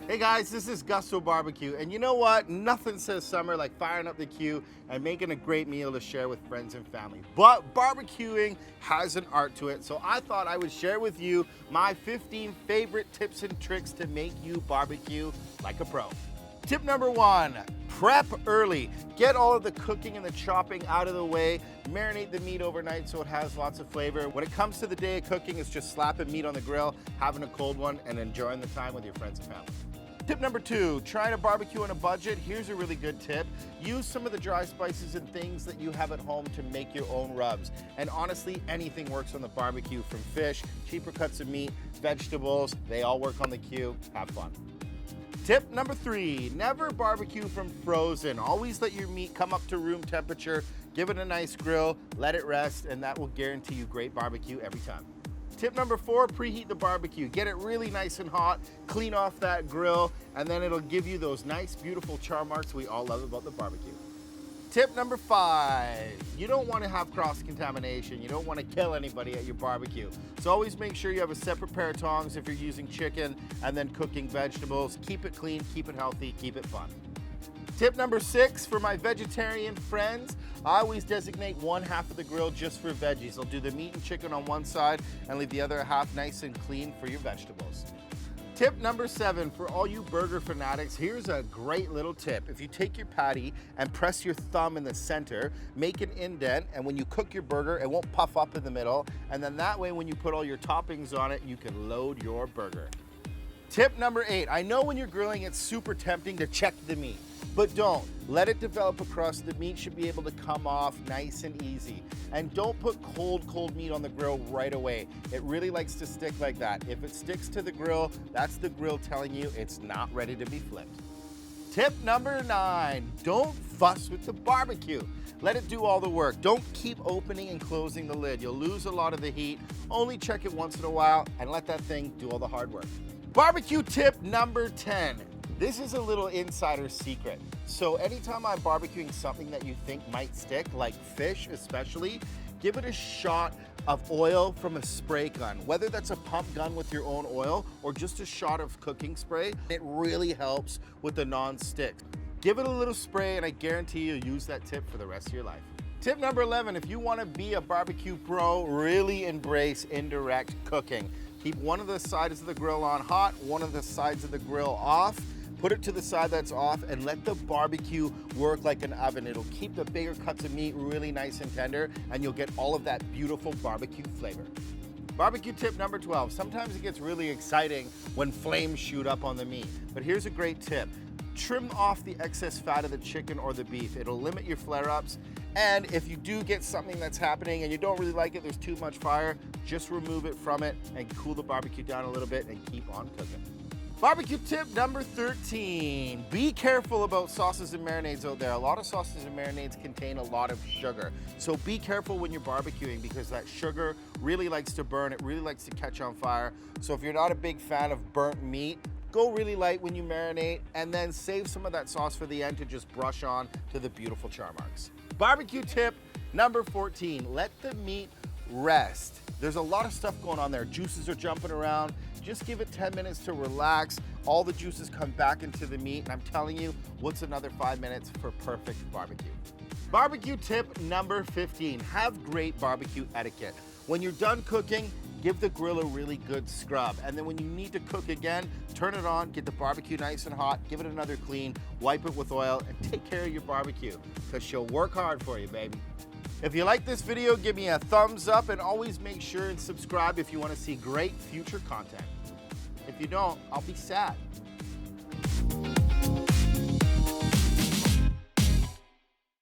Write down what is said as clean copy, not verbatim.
Hey guys, this is Gusto BBQ, and you know what? Nothing says summer like firing up the queue and making a great meal to share with friends and family. But barbecuing has an art to it, so I thought I would share with you my 15 favorite tips and tricks to make you barbecue like a pro. Tip number 1, prep early. Get all of the cooking and the chopping out of the way. Marinate the meat overnight so it has lots of flavor. When it comes to the day of cooking, it's just slapping meat on the grill, having a cold one, and enjoying the time with your friends and family. Tip number 2, trying to barbecue on a budget. Here's a really good tip. Use some of the dry spices and things that you have at home to make your own rubs. And honestly, anything works on the barbecue, from fish, cheaper cuts of meat, vegetables, they all work on the queue. Have fun. Tip number 3, never barbecue from frozen. Always let your meat come up to room temperature, give it a nice grill, let it rest, and that will guarantee you great barbecue every time. Tip number 4, preheat the barbecue. Get it really nice and hot, clean off that grill, and then it'll give you those nice, beautiful char marks we all love about the barbecue. Tip number 5, you don't want to have cross-contamination. You don't want to kill anybody at your barbecue. So always make sure you have a separate pair of tongs if you're using chicken and then cooking vegetables. Keep it clean, keep it healthy, keep it fun. Tip number 6, for my vegetarian friends, I always designate one half of the grill just for veggies. I'll do the meat and chicken on one side and leave the other half nice and clean for your vegetables. Tip number 7, for all you burger fanatics, here's a great little tip. If you take your patty and press your thumb in the center, make an indent, and when you cook your burger, it won't puff up in the middle, and then that way when you put all your toppings on it, you can load your burger. Tip number 8, I know when you're grilling it's super tempting to check the meat, but don't. Let it develop across. The meat should be able to come off nice and easy. And don't put cold meat on the grill right away. It really likes to stick like that. If it sticks to the grill, that's the grill telling you it's not ready to be flipped. Tip number 9, don't fuss with the barbecue. Let it do all the work. Don't keep opening and closing the lid. You'll lose a lot of the heat. Only check it once in a while and let that thing do all the hard work. Barbecue tip number 10. This is a little insider secret. So anytime I'm barbecuing something that you think might stick, like fish especially, give it a shot of oil from a spray gun. Whether that's a pump gun with your own oil or just a shot of cooking spray, it really helps with the non-stick. Give it a little spray and I guarantee you'll use that tip for the rest of your life. Tip number 11, if you want to be a barbecue pro, really embrace indirect cooking. Keep one of the sides of the grill on hot, one of the sides of the grill off. Put it to the side that's off and let the barbecue work like an oven. It'll keep the bigger cuts of meat really nice and tender, and you'll get all of that beautiful barbecue flavor. Barbecue tip number 12. Sometimes it gets really exciting when flames shoot up on the meat, but here's a great tip. Trim off the excess fat of the chicken or the beef. It'll limit your flare-ups. And if you do get something that's happening and you don't really like it, there's too much fire, just remove it from it and cool the barbecue down a little bit and keep on cooking. Barbecue tip number 13, be careful about sauces and marinades out there. A lot of sauces and marinades contain a lot of sugar. So be careful when you're barbecuing because that sugar really likes to burn, it really likes to catch on fire. So if you're not a big fan of burnt meat, go really light when you marinate and then save some of that sauce for the end to just brush on to the beautiful char marks. Barbecue tip number 14, let the meat rest. There's a lot of stuff going on there. Juices are jumping around. Just give it 10 minutes to relax. All the juices come back into the meat, and I'm telling you, what's another 5 minutes for perfect barbecue? Barbecue tip number 15, have great barbecue etiquette. When you're done cooking, give the grill a really good scrub. And then when you need to cook again, turn it on, get the barbecue nice and hot, give it another clean, wipe it with oil, and take care of your barbecue, because she'll work hard for you, baby. If you like this video, give me a thumbs up and always make sure and subscribe if you want to see great future content. If you don't, I'll be sad.